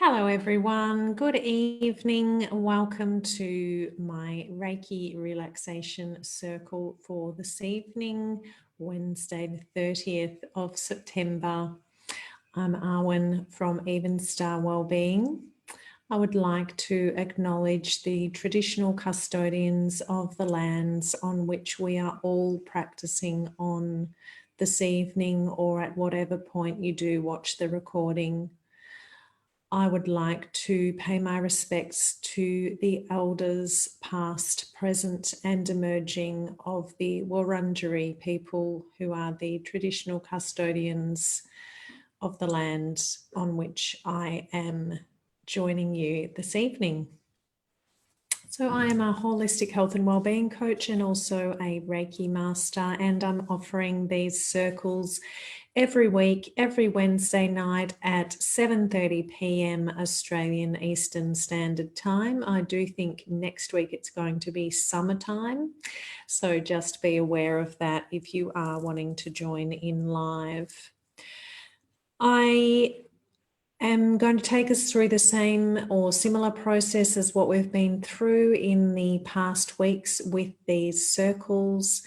Hello everyone, good evening. Welcome to my Reiki Relaxation Circle for this evening, Wednesday the 30th of September. I'm Arwen from Even Star Wellbeing. I would like to acknowledge the traditional custodians of the lands on which we are all practicing on this evening, or at whatever point you do watch the recording. I would like to pay my respects to the elders past, present and emerging of the Wurundjeri people, who are the traditional custodians of the land on which I am joining you this evening. So I am a holistic health and wellbeing coach and also a Reiki master, and I'm offering these circles every week, every Wednesday night at 7:30 p.m. Australian Eastern Standard Time. I do think next week it's going to be summertime, so just be aware of that if you are wanting to join in live. I am going to take us through the same or similar process as what we've been through in the past weeks with these circles.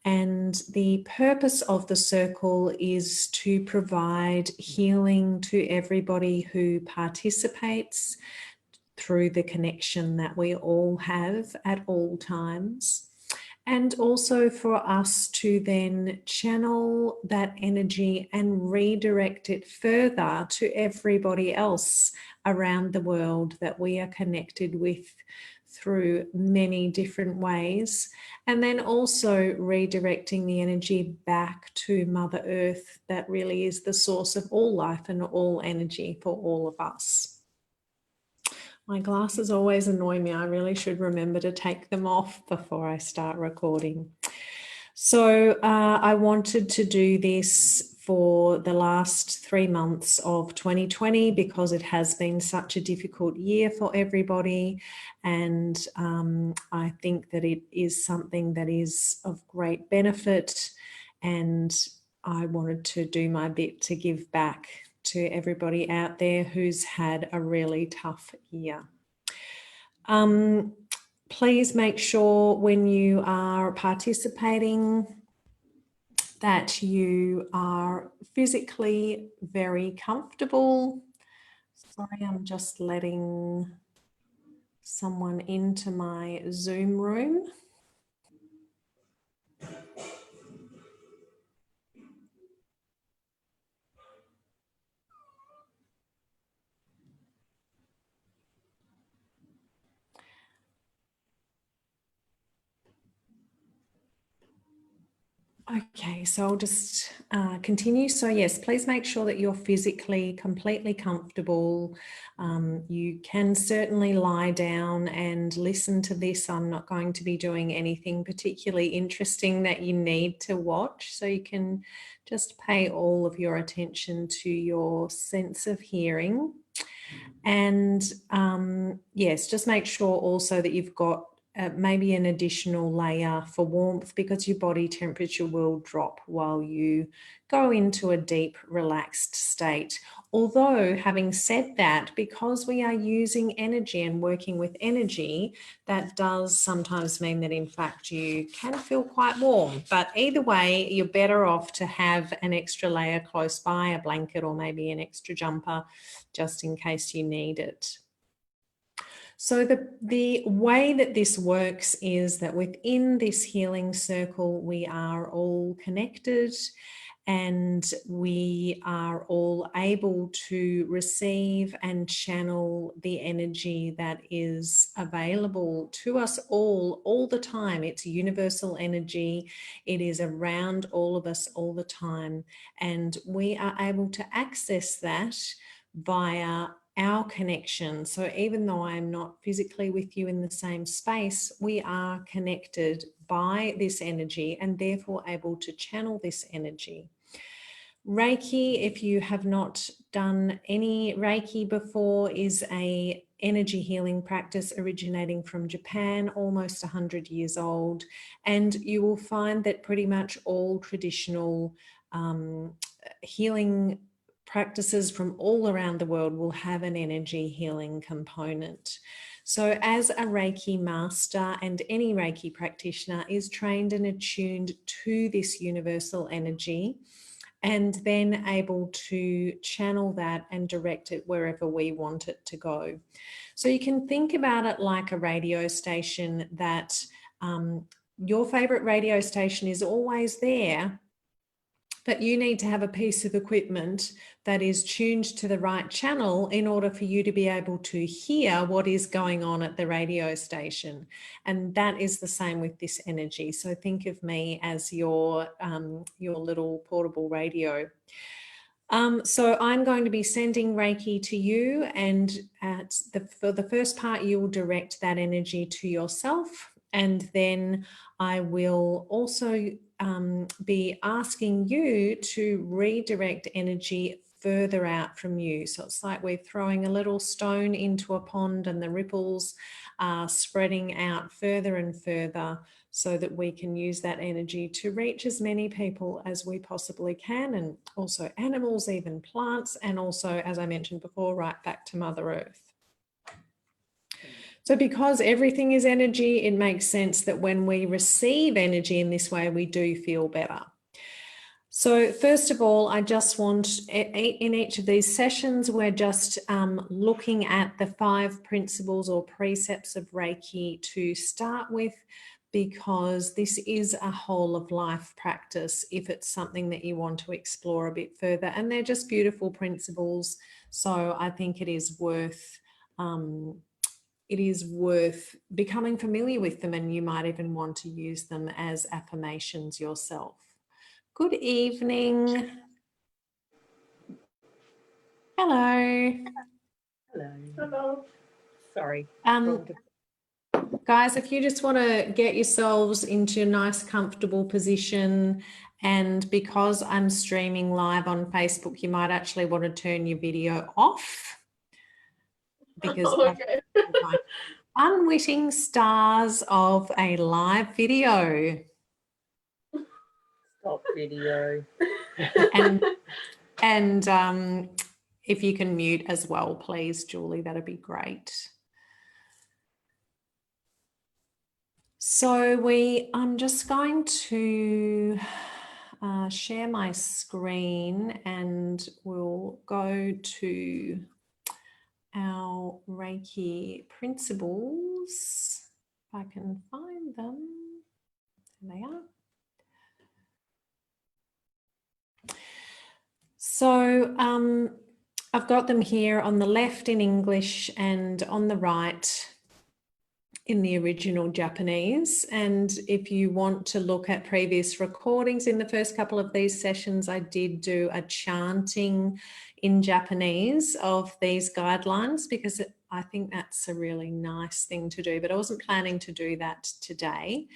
And the purpose of the circle is to provide healing to everybody who participates through the connection that we all have at all times. And also for us to then channel that energy and redirect it further to everybody else around the world that we are connected with through many different ways. And then also redirecting the energy back to Mother Earth, that really is the source of all life and all energy for all of us. My glasses always annoy me. I really should remember to take them off before I start recording. So I wanted to do this for the last 3 months of 2020 because it has been such a difficult year for everybody. And I think that it is something that is of great benefit. And I wanted to do my bit to give back to everybody out there who's had a really tough year. Please make sure when you are participating that you are physically very comfortable. Sorry, I'm just letting someone into my Zoom room. Okay, so I'll just continue. So yes, please make sure that you're physically completely comfortable. You can certainly lie down and listen to this. I'm not going to be doing anything particularly interesting that you need to watch. So you can just pay all of your attention to your sense of hearing. And yes, just make sure also that you've got maybe an additional layer for warmth, because your body temperature will drop while you go into a deep relaxed state. Although, having said that, because we are using energy and working with energy, that does sometimes mean that in fact you can feel quite warm. But either way, you're better off to have an extra layer close by, a blanket or maybe an extra jumper, just in case you need it. So the way that this works is that within this healing circle, we are all connected and we are all able to receive and channel the energy that is available to us all the time. It's universal energy. It is around all of us all the time. And we are able to access that via our connection. So even though I'm not physically with you in the same space, we are connected by this energy and therefore able to channel this energy. Reiki, if you have not done any Reiki before, is a energy healing practice originating from Japan, almost 100 years old. And you will find that pretty much all traditional healing practices from all around the world will have an energy healing component. So as a Reiki master and any Reiki practitioner is trained and attuned to this universal energy, and then able to channel that and direct it wherever we want it to go. So you can think about it like a radio station that your favorite radio station is always there, but you need to have a piece of equipment that is tuned to the right channel in order for you to be able to hear what is going on at the radio station. And that is the same with this energy. So think of me as your little portable radio. So I'm going to be sending Reiki to you, and for the first part, you will direct that energy to yourself, and then I will also be asking you to redirect energy further out from you. So it's like we're throwing a little stone into a pond and the ripples are spreading out further and further so that we can use that energy to reach as many people as we possibly can, and also animals, even plants, and also, as I mentioned before, right back to Mother Earth. So because everything is energy, it makes sense that when we receive energy in this way, we do feel better. So first of all, I just want, in each of these sessions, we're just looking at the 5 principles or precepts of Reiki to start with, because this is a whole of life practice if it's something that you want to explore a bit further. And they're just beautiful principles. So I think it is worth becoming familiar with them, and you might even want to use them as affirmations yourself. Good evening. Hello. Hello. Hello. Sorry. Guys, if you just want to get yourselves into a nice, comfortable position, and because I'm streaming live on Facebook, you might actually want to turn your video off, because unwitting stars of a live video. Stop video. And if you can mute as well, please, Julie, that'd be great. So I'm just going to share my screen, and we'll go to our Reiki principles. If I can find them. There they are. So I've got them here on the left in English and on the right in the original Japanese. And if you want to look at previous recordings, in the first couple of these sessions, I did do a chanting in Japanese of these guidelines, because I think that's a really nice thing to do, but I wasn't planning to do that today.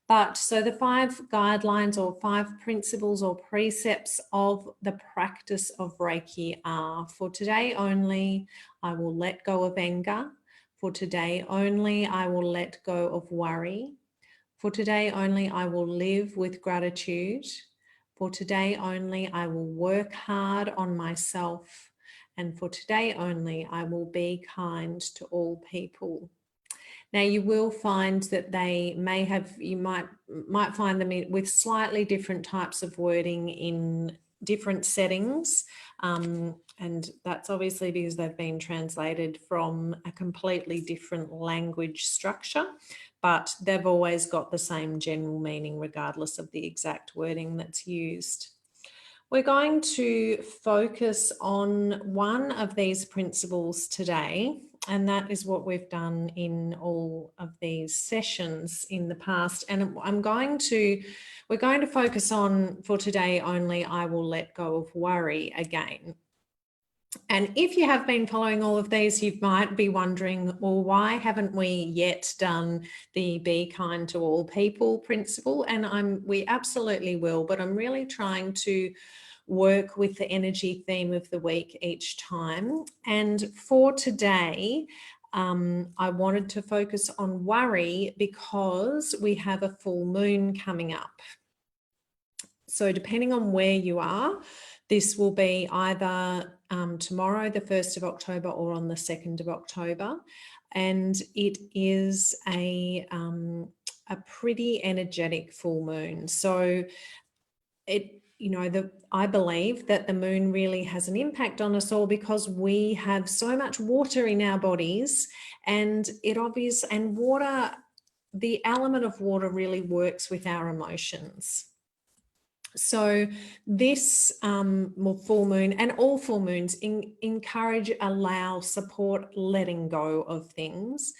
But so the 5 guidelines or 5 principles or precepts of the practice of Reiki are: for today only, I will let go of anger. For today only, I will let go of worry. For today only, I will live with gratitude. For today only, I will work hard on myself. And for today only, I will be kind to all people. Now, you will find that they may have, you might find them with slightly different types of wording in different settings. And that's obviously because they've been translated from a completely different language structure, but they've always got the same general meaning regardless of the exact wording that's used. We're going to focus on one of these principles today, and that is what we've done in all of these sessions in the past. And we're going to focus on, for today only, I will let go of worry again. And if you have been following all of these, you might be wondering, well, why haven't we yet done the be kind to all people principle? And we absolutely will, but I'm really trying to work with the energy theme of the week each time. And for today, I wanted to focus on worry because we have a full moon coming up. So depending on where you are, This will be either tomorrow, the 1st of October, or on the 2nd of October. And it is a pretty energetic full moon. So I believe that the moon really has an impact on us all because we have so much water in our bodies, and water, the element of water really works with our emotions. So this full moon and all full moons encourage, allow, support letting go of things,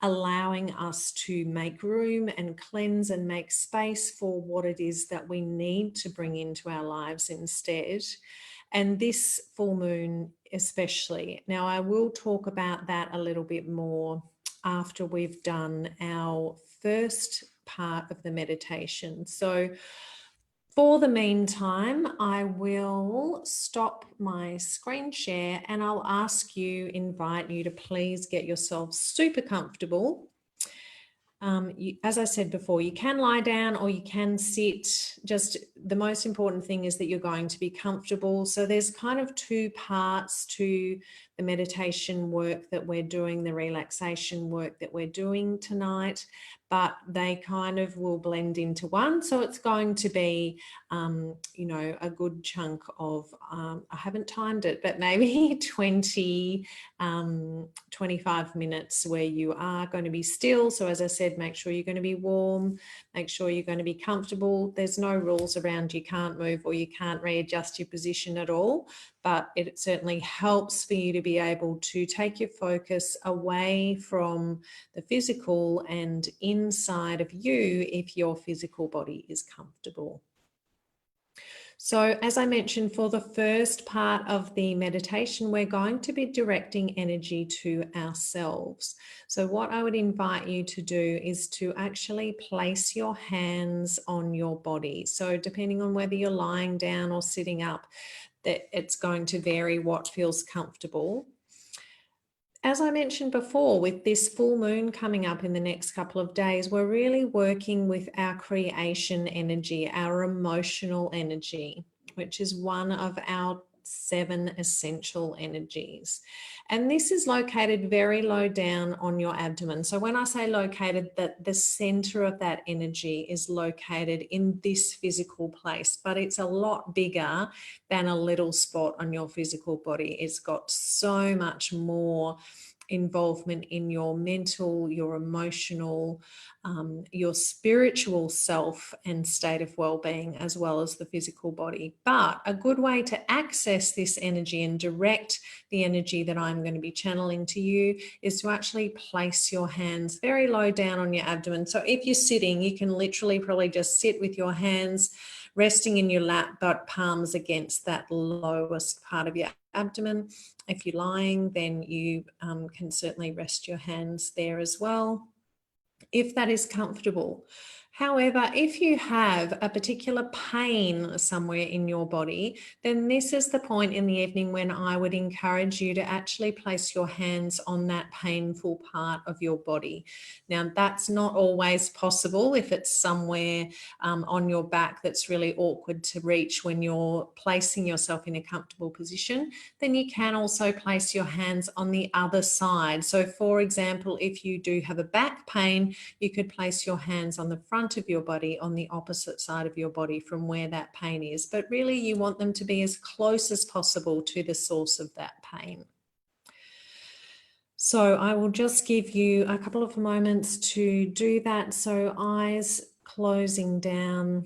allowing us to make room and cleanse and make space for what it is that we need to bring into our lives instead. And this full moon especially. Now, I will talk about that a little bit more after we've done our first part of the meditation. So for the meantime, I will stop my screen share and I'll invite you to please get yourself super comfortable. As I said before, you can lie down or you can sit. Just the most important thing is that you're going to be comfortable. So there's kind of two parts to the meditation work that we're doing, the relaxation work that we're doing tonight, but they kind of will blend into one. So it's going to be, a good chunk of, I haven't timed it, but maybe 20, 25 minutes where you are going to be still. So as I said, make sure you're going to be warm, make sure you're going to be comfortable. There's no rules around you can't move or you can't readjust your position at all, but it certainly helps for you to be able to take your focus away from the physical and inside of you if your physical body is comfortable. So as I mentioned, for the first part of the meditation, we're going to be directing energy to ourselves. So what I would invite you to do is to actually place your hands on your body. So depending on whether you're lying down or sitting up, that it's going to vary what feels comfortable. As I mentioned before, with this full moon coming up in the next couple of days, we're really working with our creation energy, our emotional energy, which is one of our 7 essential energies. And this is located very low down on your abdomen. So when I say located, that the center of that energy is located in this physical place, but it's a lot bigger than a little spot on your physical body. It's got so much more involvement in your mental, your emotional, your spiritual self and state of well-being, as well as the physical body. But a good way to access this energy and direct the energy that I'm going to be channeling to you is to actually place your hands very low down on your abdomen. So if you're sitting, you can literally probably just sit with your hands resting in your lap, but palms against that lowest part of your abdomen. If you're lying, then you can certainly rest your hands there as well, if that is comfortable. However, if you have a particular pain somewhere in your body, then this is the point in the evening when I would encourage you to actually place your hands on that painful part of your body. Now, that's not always possible if it's somewhere on your back that's really awkward to reach when you're placing yourself in a comfortable position. Then you can also place your hands on the other side. So for example, if you do have a back pain, you could place your hands on the front of your body on the opposite side of your body from where that pain is. But really you want them to be as close as possible to the source of that pain. So I will just give you a couple of moments to do that. So eyes closing down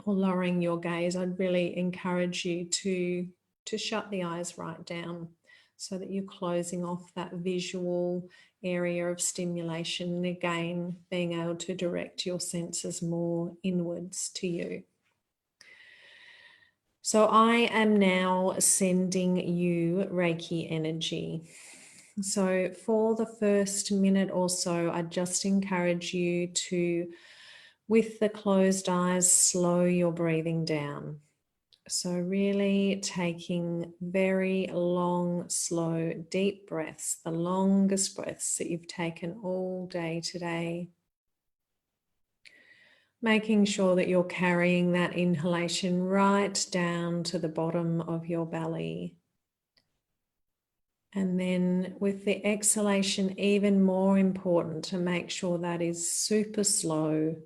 or lowering your gaze. I'd really encourage you to shut the eyes right down so that you're closing off that visual area of stimulation, and again being able to direct your senses more inwards to you. So I am now sending you Reiki energy. So for the first minute or so, I just encourage you to, with the closed eyes, slow your breathing down. So really taking very long, slow, deep breaths, the longest breaths that you've taken all day today. Making sure that you're carrying that inhalation right down to the bottom of your belly. And then with the exhalation, even more important to make sure that is super slow,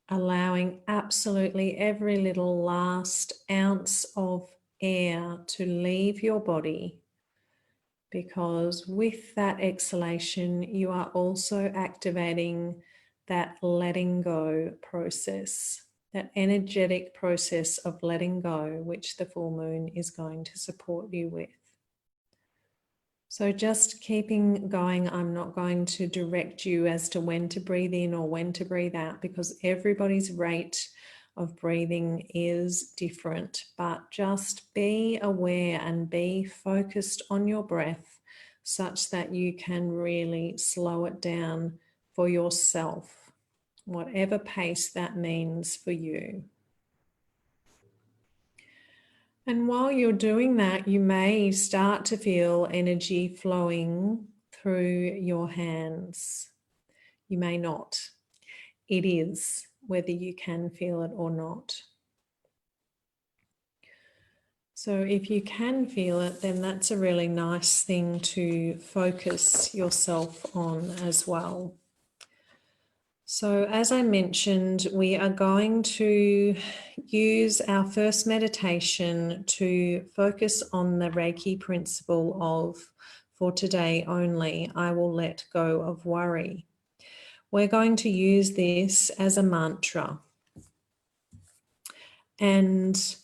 allowing absolutely every little last ounce of air to leave your body. Because with that exhalation, you are also activating that letting go process, that energetic process of letting go, which the full moon is going to support you with. So just keeping going, I'm not going to direct you as to when to breathe in or when to breathe out, because everybody's rate of breathing is different, but just be aware and be focused on your breath such that you can really slow it down for yourself, whatever pace that means for you. And while you're doing that, you may start to feel energy flowing through your hands. You may not. It is, whether you can feel it or not. So if you can feel it, then that's a really nice thing to focus yourself on as well. So as I mentioned, we are going to use our first meditation to focus on the Reiki principle of, for today only, I will let go of worry. We're going to use this as a mantra. And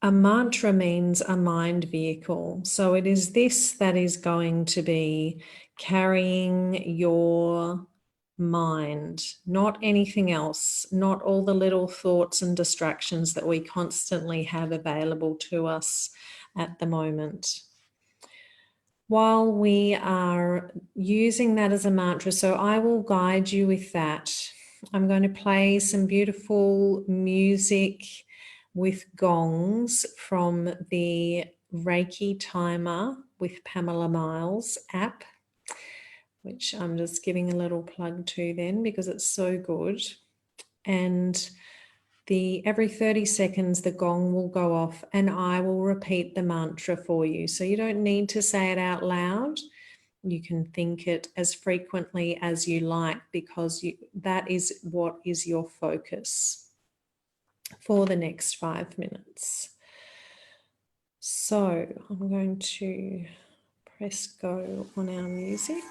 a mantra means a mind vehicle. So it is this that is going to be carrying your mind, not anything else, not all the little thoughts and distractions that we constantly have available to us at the moment. While we are using that as a mantra, so I will guide you with that. I'm going to play some beautiful music with gongs from the Reiki Timer with Pamela Miles app, which I'm just giving a little plug to then because it's so good. And every 30 seconds the gong will go off and I will repeat the mantra for you. So you don't need to say it out loud. You can think it as frequently as you like because that is what is your focus for the next 5 minutes. So I'm going to press go on our music.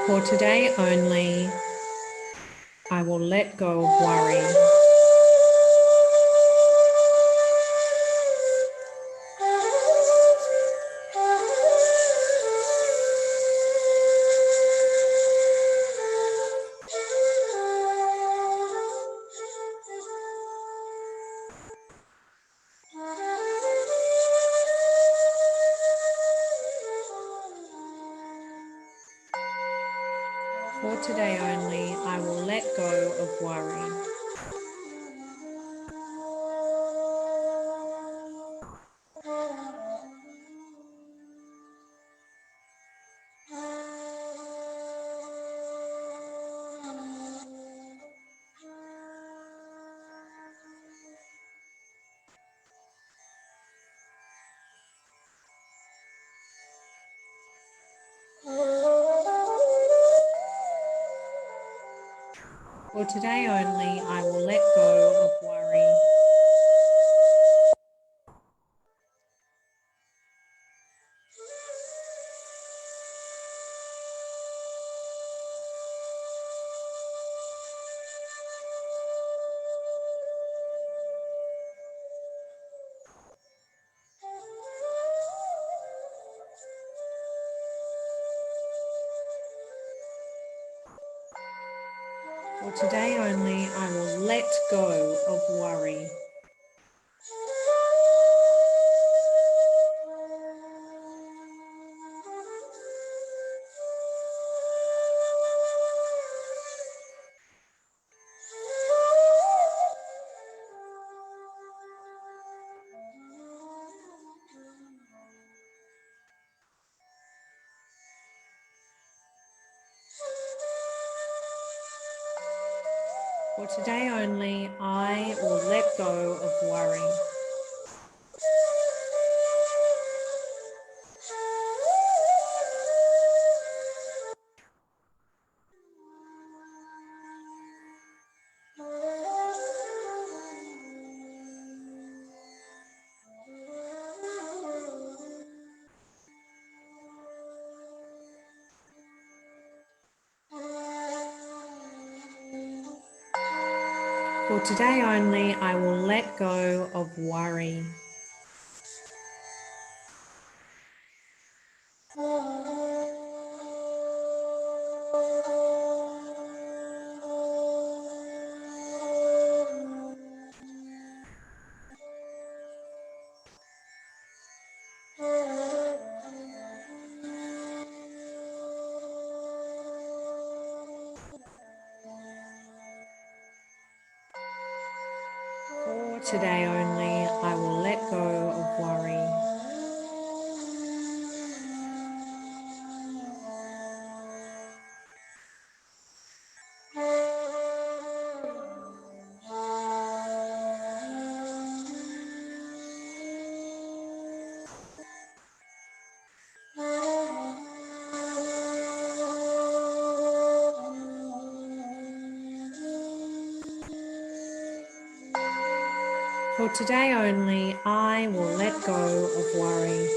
For today only, I will let go of worry. For today only, I will let go of worry. For today only, I will let go of worry. For today only, I will let go of worry. For today only, I will let go of worry. For today only, I will let go of worry. For today only, I will let go of worry. For today only, I will let go of worry.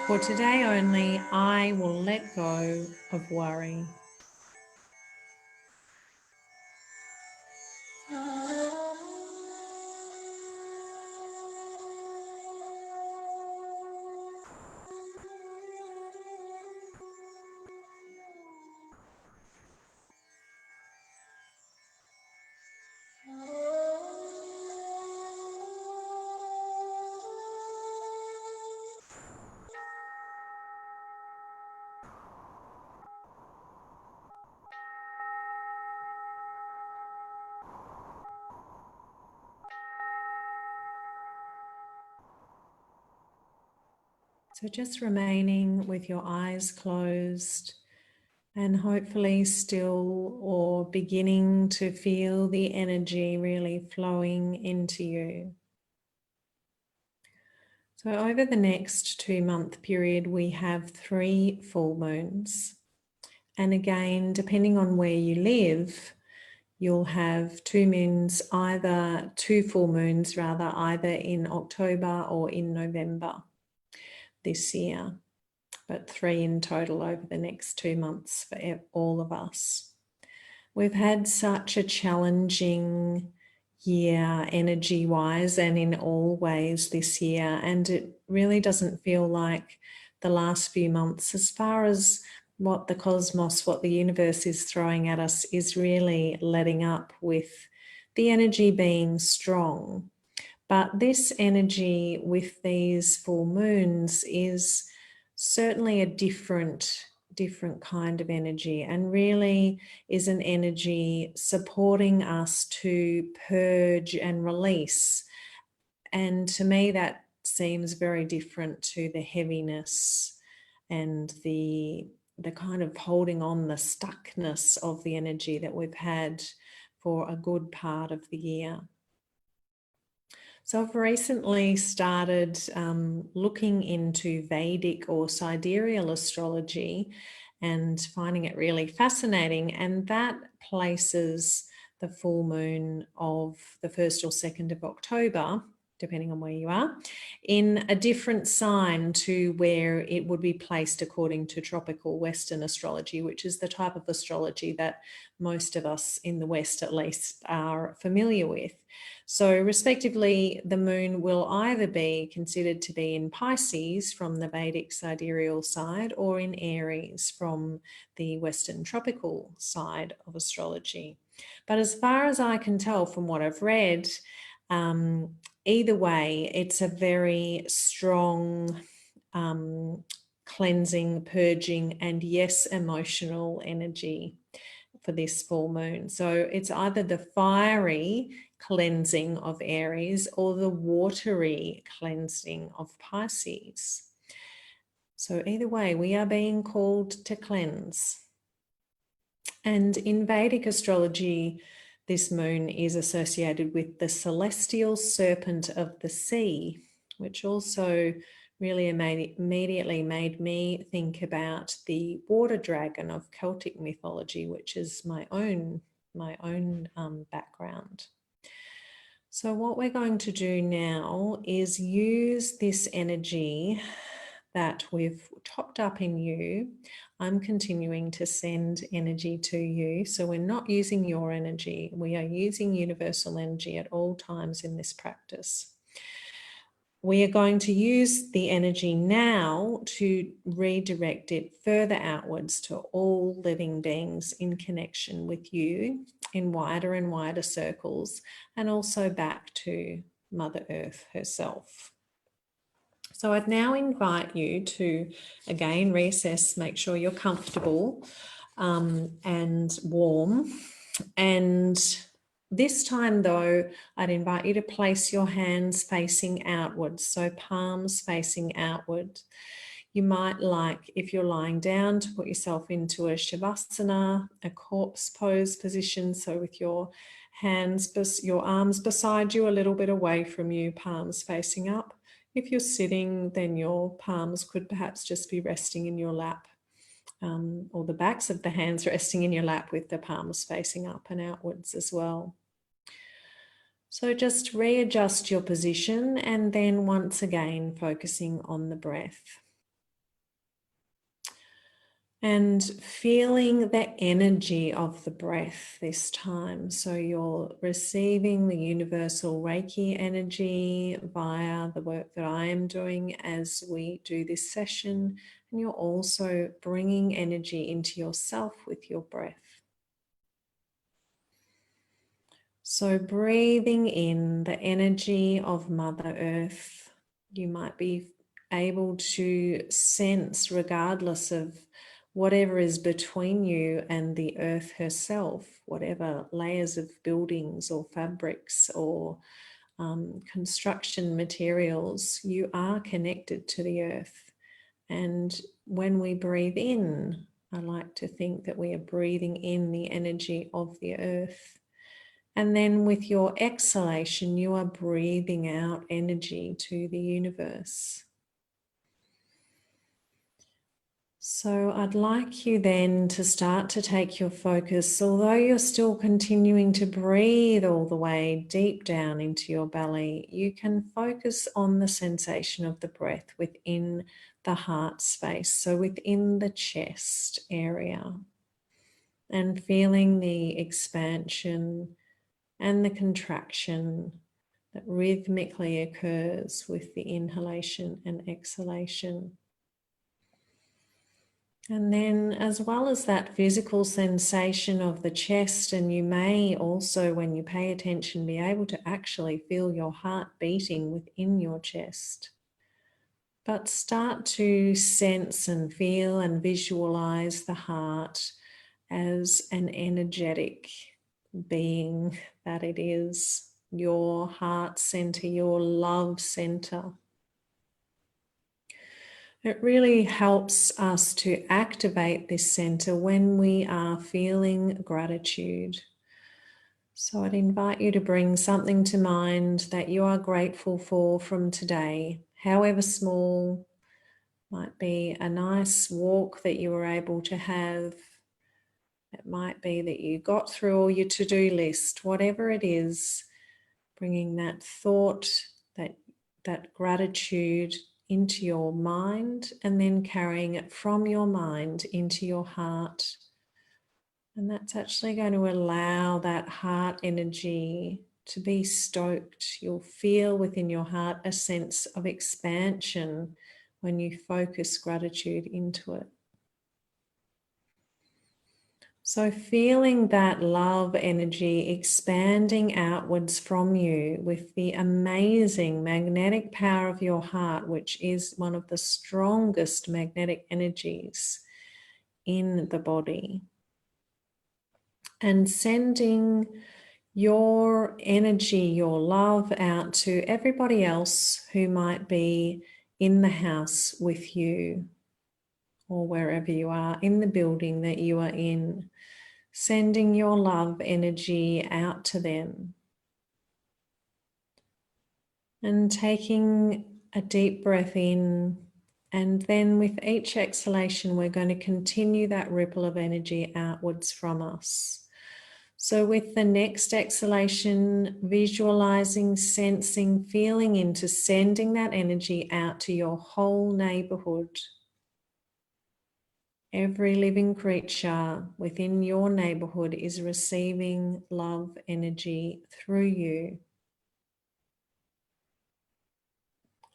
For today only, I will let go of worry. So just remaining with your eyes closed and hopefully still or beginning to feel the energy really flowing into you. So over the next 2-month period, we have 3 full moons. And again, depending on where you live, you'll have 2 moons, either 2 full moons rather, either in October or in November this year, but 3 in total over the next 2 months for all of us. We've had such a challenging year energy-wise and in all ways this year, and it really doesn't feel like the last few months, as far as what the cosmos, what the universe is throwing at us, is really letting up with the energy being strong. But this energy with these full moons is certainly a different kind of energy, and really is an energy supporting us to purge and release. And to me, that seems very different to the heaviness and the kind of holding on, the stuckness of the energy that we've had for a good part of the year. So I've recently started looking into Vedic or sidereal astrology and finding it really fascinating, and that places the full moon of the 1st or 2nd of October, depending on where you are, in a different sign to where it would be placed according to tropical Western astrology, which is the type of astrology that most of us in the West at least are familiar with. So respectively, the moon will either be considered to be in Pisces from the Vedic sidereal side or in Aries from the Western tropical side of astrology. But as far as I can tell from what I've read, either way, it's a very strong cleansing, purging, and yes, emotional energy for this full moon. So it's either the fiery cleansing of Aries or the watery cleansing of Pisces. So either way, we are being called to cleanse. And in Vedic astrology, this moon is associated with the celestial serpent of the sea, which also really immediately made me think about the water dragon of Celtic mythology, which is my own background. So what we're going to do now is use this energy that we've topped up in you. I'm continuing to send energy to you. So we're not using your energy. We are using universal energy at all times in this practice. We are going to use the energy now to redirect it further outwards to all living beings in connection with you in wider and wider circles, and also back to Mother Earth herself. So I'd now invite you to, again, reassess, make sure you're comfortable and warm. And this time, though, I'd invite you to place your hands facing outwards, so palms facing outward. You might like, if you're lying down, to put yourself into a Shavasana, a corpse pose position, so with your hands, your arms beside you, a little bit away from you, palms facing up. If you're sitting, then your palms could perhaps just be resting in your lap, or the backs of the hands resting in your lap with the palms facing up and outwards as well. So just readjust your position and then once again focusing on the breath. And feeling the energy of the breath this time. So you're receiving the universal Reiki energy via the work that I am doing as we do this session. And you're also bringing energy into yourself with your breath. So breathing in the energy of Mother Earth, you might be able to sense, regardless of whatever is between you and the earth herself, whatever layers of buildings or fabrics or construction materials, you are connected to the earth. And when we breathe in, I like to think that we are breathing in the energy of the earth. And then with your exhalation, you are breathing out energy to the universe. So I'd like you then to start to take your focus, although you're still continuing to breathe all the way deep down into your belly, you can focus on the sensation of the breath within the heart space, so within the chest area, and feeling the expansion and the contraction that rhythmically occurs with the inhalation and exhalation. And then, as well as that physical sensation of the chest, and you may also, when you pay attention, be able to actually feel your heart beating within your chest. But start to sense and feel and visualize the heart as an energetic being that it is, your heart center, your love center. It really helps us to activate this center when we are feeling gratitude. So I'd invite you to bring something to mind that you are grateful for from today, however small. Might be a nice walk that you were able to have, It might be that you got through all your to-do list, whatever it is, bringing that thought, that gratitude into your mind, and then carrying it from your mind into your heart. And that's actually going to allow that heart energy to be stoked. You'll feel within your heart a sense of expansion when you focus gratitude into it. So feeling that love energy expanding outwards from you with the amazing magnetic power of your heart, which is one of the strongest magnetic energies in the body. And sending your energy, your love out to everybody else who might be in the house with you or wherever you are, in the building that you are in. Sending your love energy out to them. And taking a deep breath in, and then with each exhalation, we're going to continue that ripple of energy outwards from us. So with the next exhalation, visualizing, sensing, feeling into sending that energy out to your whole neighborhood. Every living creature within your neighborhood is receiving love energy through you.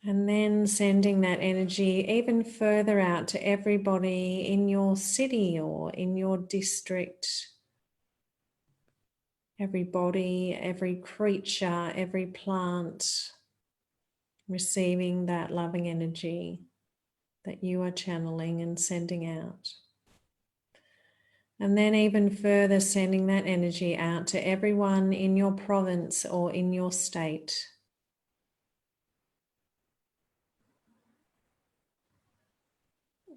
And then sending that energy even further out to everybody in your city or in your district. Every body, every creature, every plant receiving that loving energy that you are channeling and sending out. And then even further sending that energy out to everyone in your province or in your state.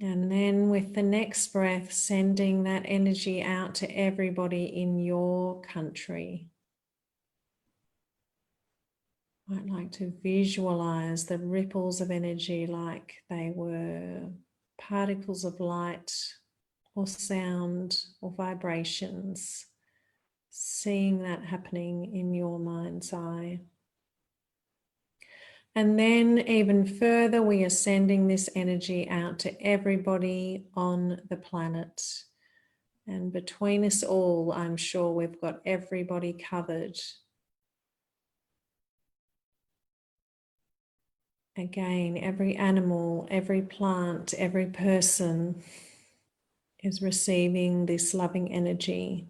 And then with the next breath, sending that energy out to everybody in your country. I'd like to visualize the ripples of energy like they were particles of light or sound or vibrations, seeing that happening in your mind's eye. And then even further, we are sending this energy out to everybody on the planet. And between us all, I'm sure we've got everybody covered. Again, every animal, every plant, every person is receiving this loving energy.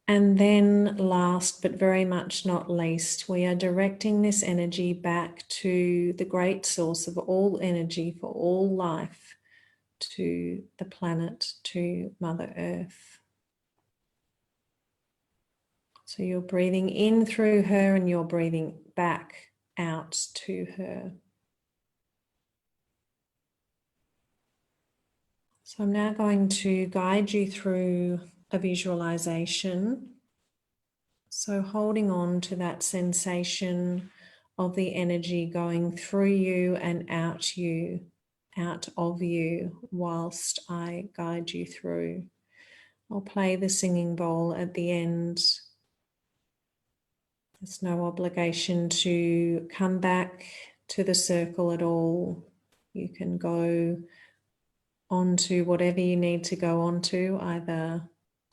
And then last but very much not least, we are directing this energy back to the great source of all energy for all life, to the planet, to Mother Earth. So you're breathing in through her and you're breathing back out to her. So I'm now going to guide you through a visualization. So holding on to that sensation of the energy going through you and out of you whilst I guide you through. I'll play the singing bowl at the end. There's no obligation to come back to the circle at all. You can go on to whatever you need to go on to, either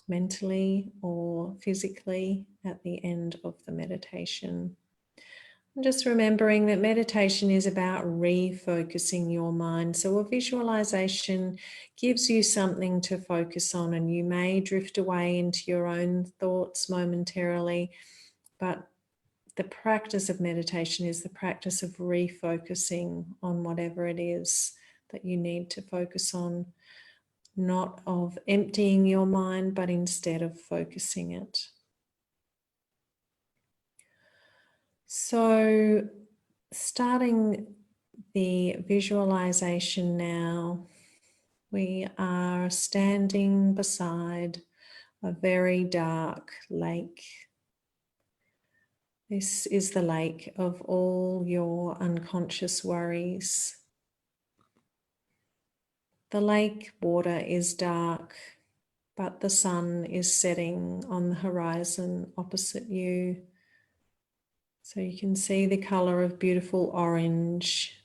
mentally or physically at the end of the meditation. And just remembering that meditation is about refocusing your mind. So a visualization gives you something to focus on, and you may drift away into your own thoughts momentarily, but the practice of meditation is the practice of refocusing on whatever it is that you need to focus on, not of emptying your mind, but instead of focusing it. So starting the visualization now, we are standing beside a very dark lake. This is the lake of all your unconscious worries. The lake water is dark, but the sun is setting on the horizon opposite you. So you can see the colour of beautiful orange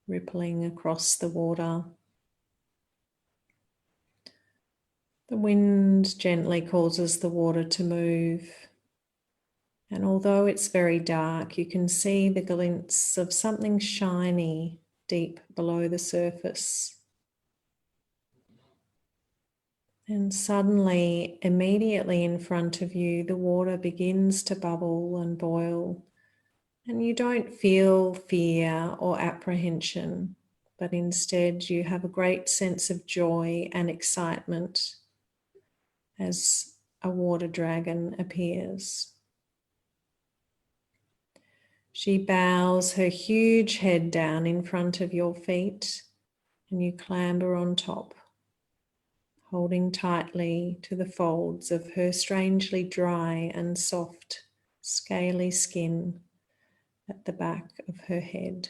rippling across the water. The wind gently causes the water to move. And although it's very dark, you can see the glints of something shiny deep below the surface. And suddenly, immediately in front of you, the water begins to bubble and boil. And you don't feel fear or apprehension, but instead you have a great sense of joy and excitement as a water dragon appears. She bows her huge head down in front of your feet, and you clamber on top, holding tightly to the folds of her strangely dry and soft, scaly skin at the back of her head.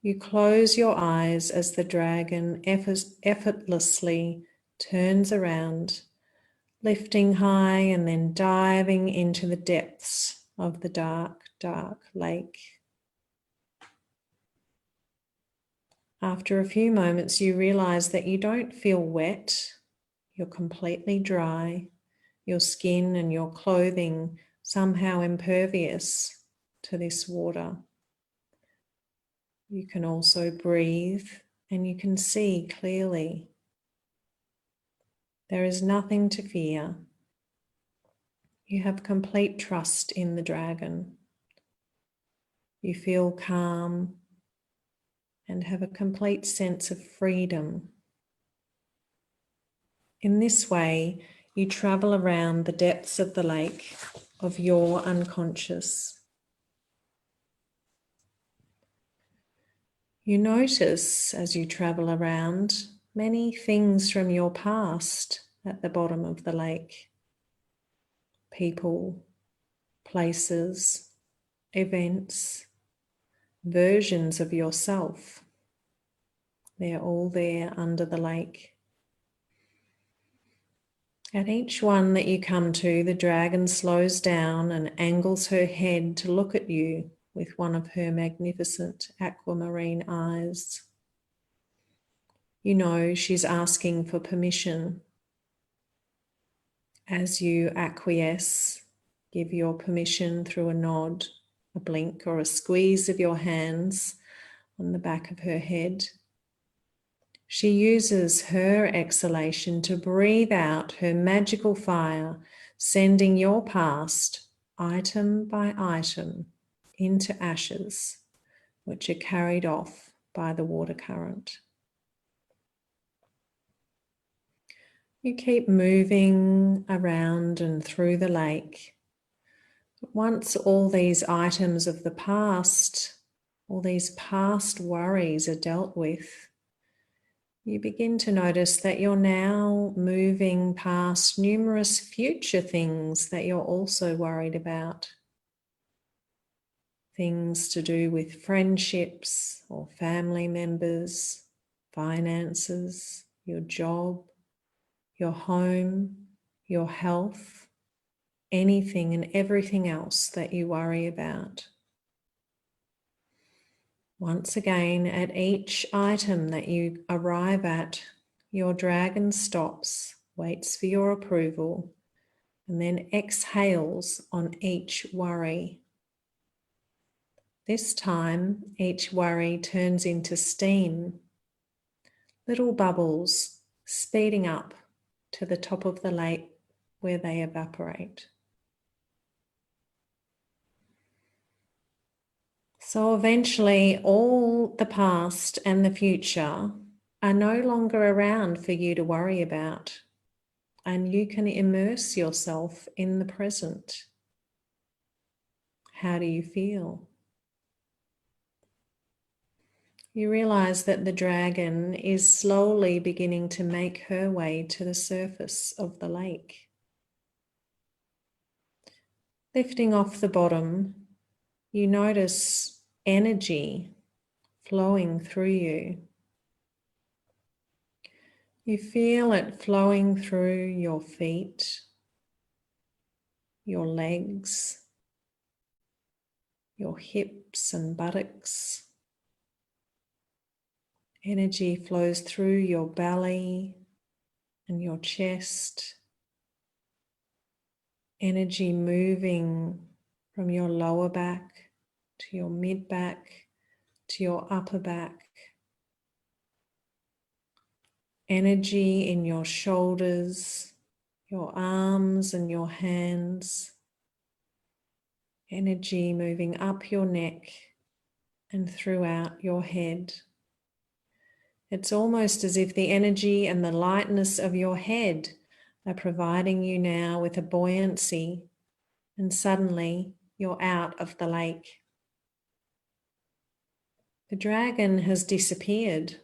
You close your eyes as the dragon effortlessly turns around, lifting high and then diving into the depths of the dark, dark lake. After a few moments, you realize that you don't feel wet. You're completely dry. Your skin and your clothing somehow impervious to this water. You can also breathe and you can see clearly. There is nothing to fear. You have complete trust in the dragon. You feel calm and have a complete sense of freedom. In this way, you travel around the depths of the lake of your unconscious. You notice as you travel around many things from your past at the bottom of the lake. People, places, events, versions of yourself. They're all there under the lake. At each one that you come to, the dragon slows down and angles her head to look at you with one of her magnificent aquamarine eyes. You know she's asking for permission. As you acquiesce, give your permission through a nod, a blink, or a squeeze of your hands on the back of her head. She uses her exhalation to breathe out her magical fire, sending your past, item by item, into ashes, which are carried off by the water current. You keep moving around and through the lake. Once all these items of the past, all these past worries are dealt with, you begin to notice that you're now moving past numerous future things that you're also worried about. Things to do with friendships or family members, finances, your job, your home, your health, anything and everything else that you worry about. Once again, at each item that you arrive at, your dragon stops, waits for your approval, and then exhales on each worry. This time, each worry turns into steam, little bubbles speeding up to the top of the lake where they evaporate. So eventually all the past and the future are no longer around for you to worry about, and you can immerse yourself in the present. How do you feel? You realize that the dragon is slowly beginning to make her way to the surface of the lake. Lifting off the bottom, you notice energy flowing through you, You feel it flowing through your feet, your legs, your hips and buttocks. Energy flows through your belly and your chest. Energy moving from your lower back to your mid back to your upper back. Energy in your shoulders, your arms and your hands. Energy moving up your neck and throughout your head. It's almost as if the energy and the lightness of your head are providing you now with a buoyancy, and suddenly you're out of the lake. The dragon has disappeared,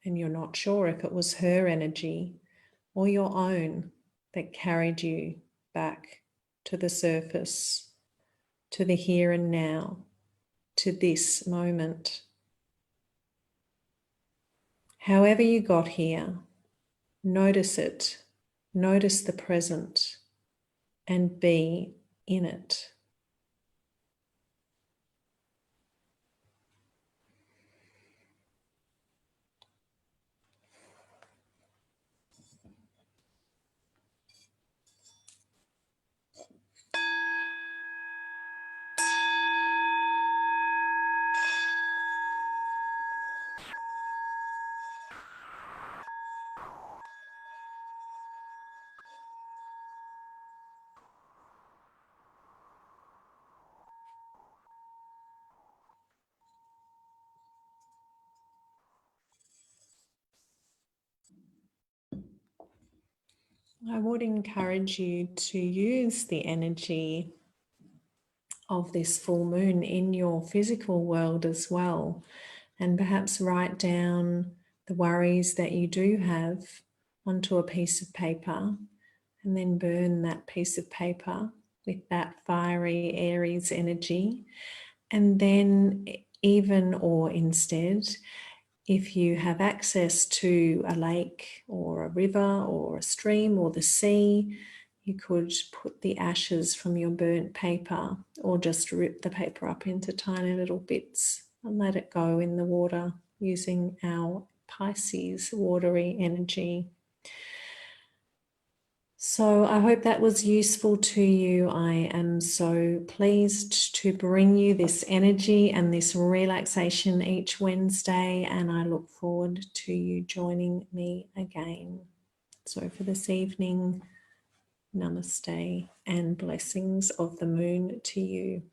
and you're not sure if it was her energy or your own that carried you back to the surface, to the here and now, to this moment. However you got here, notice it, notice the present, and be in it. I would encourage you to use the energy of this full moon in your physical world as well, and perhaps write down the worries that you do have onto a piece of paper, and then burn that piece of paper with that fiery Aries energy. And then even or instead, if you have access to a lake or a river or a stream or the sea, you could put the ashes from your burnt paper or just rip the paper up into tiny little bits and let it go in the water using our Pisces watery energy. So I hope that was useful to you. I am so pleased to bring you this energy and this relaxation each Wednesday, and I look forward to you joining me again. So for this evening, namaste and blessings of the moon to you.